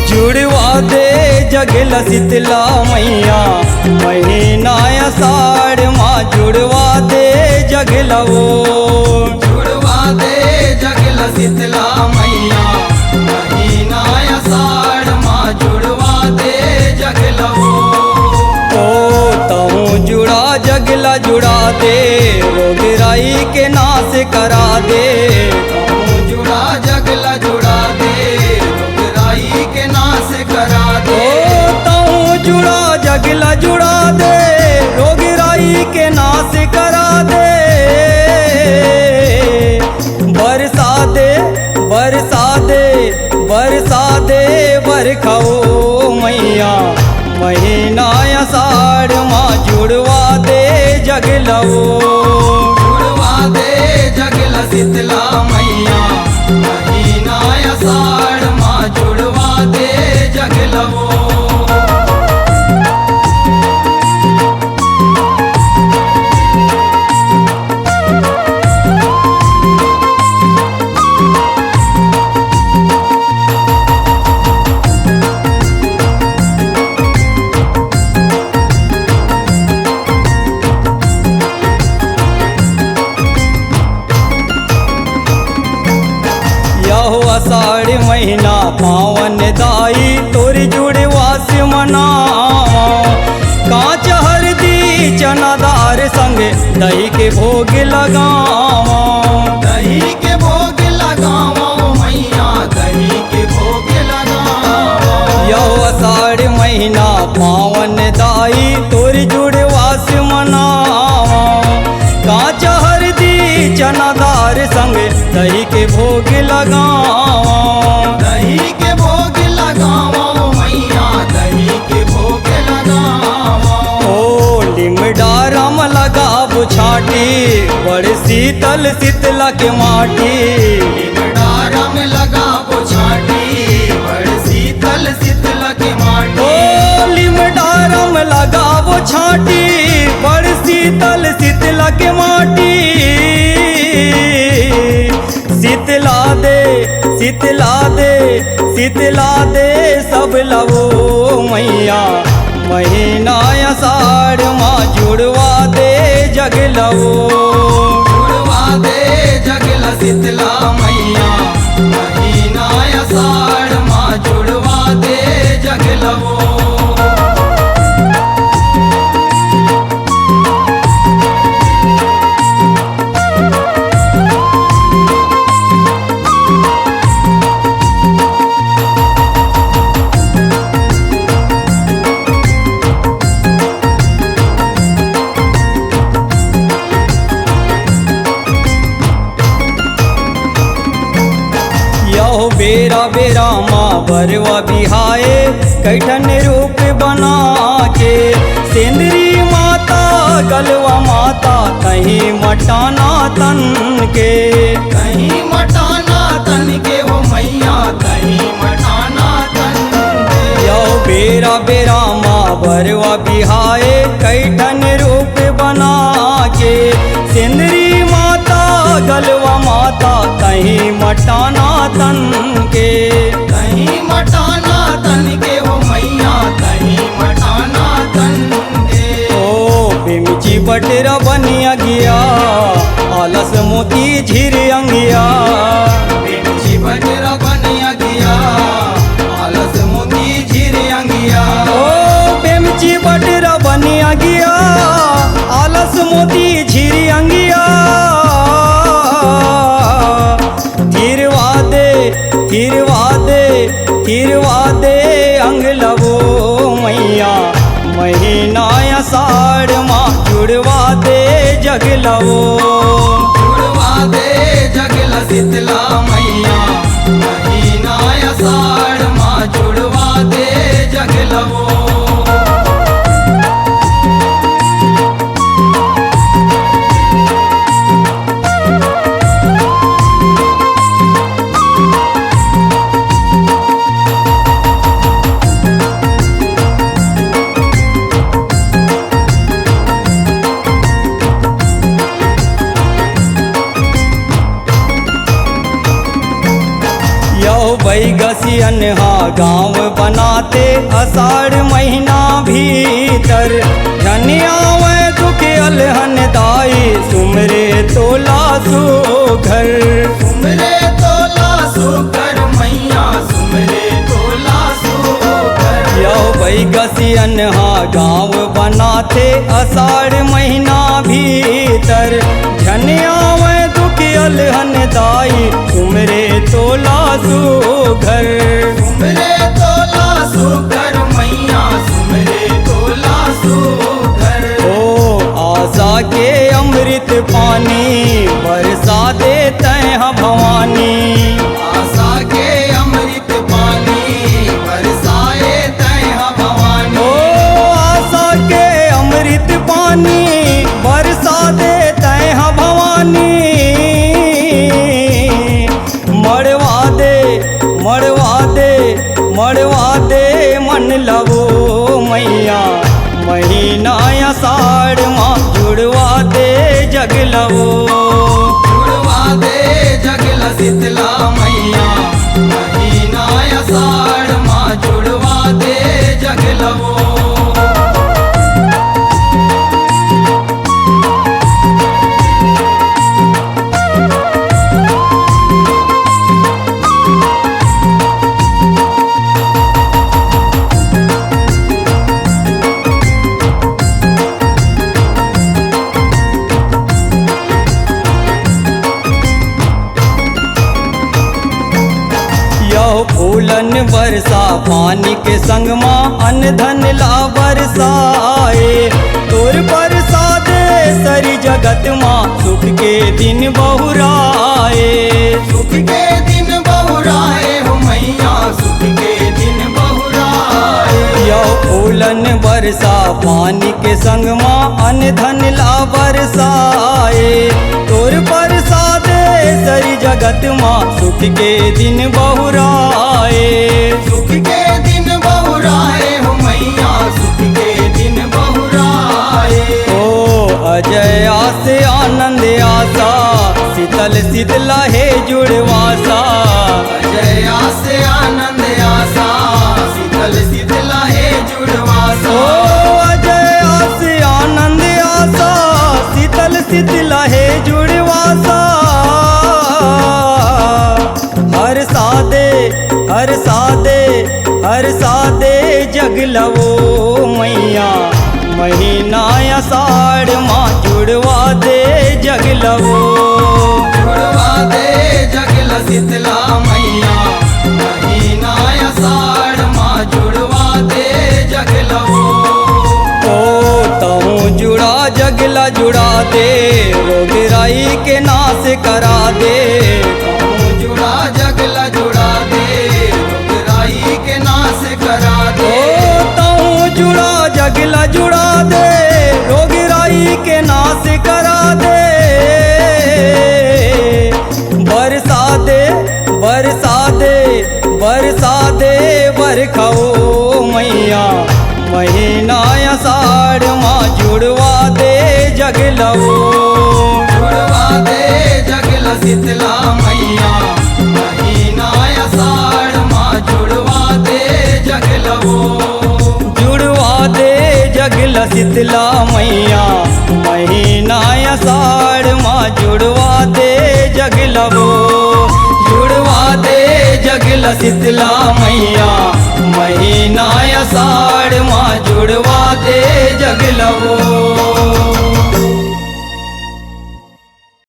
जुड़वा दे जगला शीतला मैया महीना आषाढ़ माँ जुड़वा दे जगला वो जुड़वा दे जगला शीतला मैया महीना आषाढ़ माँ जुड़वा दे जगला वो। ओ तहूँ जुड़ा जगला जुड़ा दे रोगराई के नाश करा दे। तहूँ जुड़ा जगला जुड़ा दे रोगराई के नाश करा दे। ओ तहूँ जुड़ा जगला जुड़ा दे रोगराई के नाश करा दे। बरसा दे बरसा दे बरसा दे बरखाओ मैया महीना आषाढ़ माँ जुड़वा दे जगला वो। जुड़वा दे जगला शीतला मैया महीना आषाढ़ माँ जुड़वा दे जगला वो। यहो आषाढ़ महीना पावन दाई तोर जुड़वास मनावा। कांच हरदी चनादार संग दही के भोग लगावा। दही के भोग लगावा मैया दही के भोग लगावा। यहो आषाढ़ महीना पावन दाई तोर जुड़वास मनावा। कांच हरदी चनादार संग दही के भोग लगावा। दही के भोग लगावा मैया दही के भोग लगावा। ओ लिमडा राम लगा बुछाटी बड़ शीतल शीतला के माटी। लिमडारा में लगा बुझाटी बड़ शीतल शीतला के माटी। ओ लिमडा राम लगा बुछाटी बड़ शीतल शीतला के माटी। शीतला दे शीतला दे शीतला दे सब लवो मैया महीना आषाढ़ माँ जुड़वा दे जगला वो। जुड़वा दे जगला शीतला मैया महीना आषाढ़ माँ जुड़वा दे जगला वो। यहो बेरा बेरा माँ बरवा बिहाए कैठन रूप बना के। सिंदरी माता गलवा माता कहीं मटाना तन के। कहीं मटाना तन के हो मैया कहीं मटाना तन के। यहो बेरा बेरा माँ बरवा बिहाए कैठन रूप बना के। सिंदरी माता गलवा माता कहीं मटाना तन के। कहीं मटाना तन के हो मैया कहीं मटाना तन के। ओ बिमची बटेरा बनिया गया आलस मोती झीर अंगिया। बेमची बजरा बनिया गया आलस मोती झीर अंगिया। ओ बिमची बटेरा बनिया गया आलस मोती झीर अंगिया। धीरवा दे धीरवा दे धीरवा दे अंग लवो मैया महीना आषाढ़ माँ जुड़वा दे जगला वो। जुड़वा दे जगला शीतला मैया महीना आषाढ़ माँ जुड़वा दे जगला वो। यहो बैगा गसियन हा गाँव बनाते आषाढ़ महीना भीतर धनियावे दुख अलहन दाई सुमरे तोला सुघर सुमरे तोला सुकर मैया सुमरे तोला सुकर। यो भाई गसियन हा गाँव बनाते आषाढ़ महीना भीतर धनियावे दुख अलहन दाई सुमरे तोला सुघर सुमरे तोला सुकर मैया सुमरे तोला सुकर। ओ आशा के अमृत पानी बरसा देते हैं भवानी आशा के अमृत पानी बरसाए तय भवानी। ओ आशा के अमृत पानी बरसा देते हैं भवानी मड़वा दे मड़वा दे मड़वा दे मन लवो मैया महीना आषाढ़ माँ जुड़वा दे जग लवो जुड़वा दे जगला शीतला मैया महीना आषाढ़ माँ जुड़वा दे जगलवो। यह फूलन वर्षा पानी के संग माँ अन्न धन ला बरसाए तोर बरसा दे सरी जगत माँ सुख के दिन बहुराए सुख के दिन बहुराए हो मैया सुख के दिन बहुराए। यह फूलन वर्षा पानी के संग माँ अन्न धन ला बरसाए तोर बरसा दे सरी जगत माँ सुख के दिन बहुराए सुख के दिन बहुराए हो मैया सुख के दिन बहुराए। ओ अजय आस आनंद आशा शीतल शीतला है जुड़वासा जय आसे आनंद आशा शीतल शीतला है जुड़वासा। ओ अजय आस आनंद आशा शीतल शीतला है जुड़वासा हर सादे हर सादे हर सादे जग लवो मैया महीना आषाढ़ माँ जुड़वा दे जग लवो जुड़वा दे जगला शीतला मैया महीना आषाढ़ माँ जुड़वा दे जगलवो। ओ तहूँ जुड़ा जगला जुड़ा दे रोगराई के नाश करा दे कहूँ जुड़ा जगला जुड़ा दे रुगराई के नाश करा दे। ओ तहूँ जुड़ा जगला जुड़ा दे रोगराई के नाश करा दे बरसा दे बरसा दे बरसा दे बरखाओ मैया महीना आषाढ़ माँ जुड़वा दे जग लवो जुड़वा दे जगला शीतला मैया महीना आषाढ़ माँ जुड़वा दे जगलवो जुड़वा दे जगला शीतला मैया महीना आषाढ़ माँ जुड़वा दे जग लवो जुड़वा दे जगला शीतला मैया महीना आषाढ़ माँ जुड़वा दे जग लवो।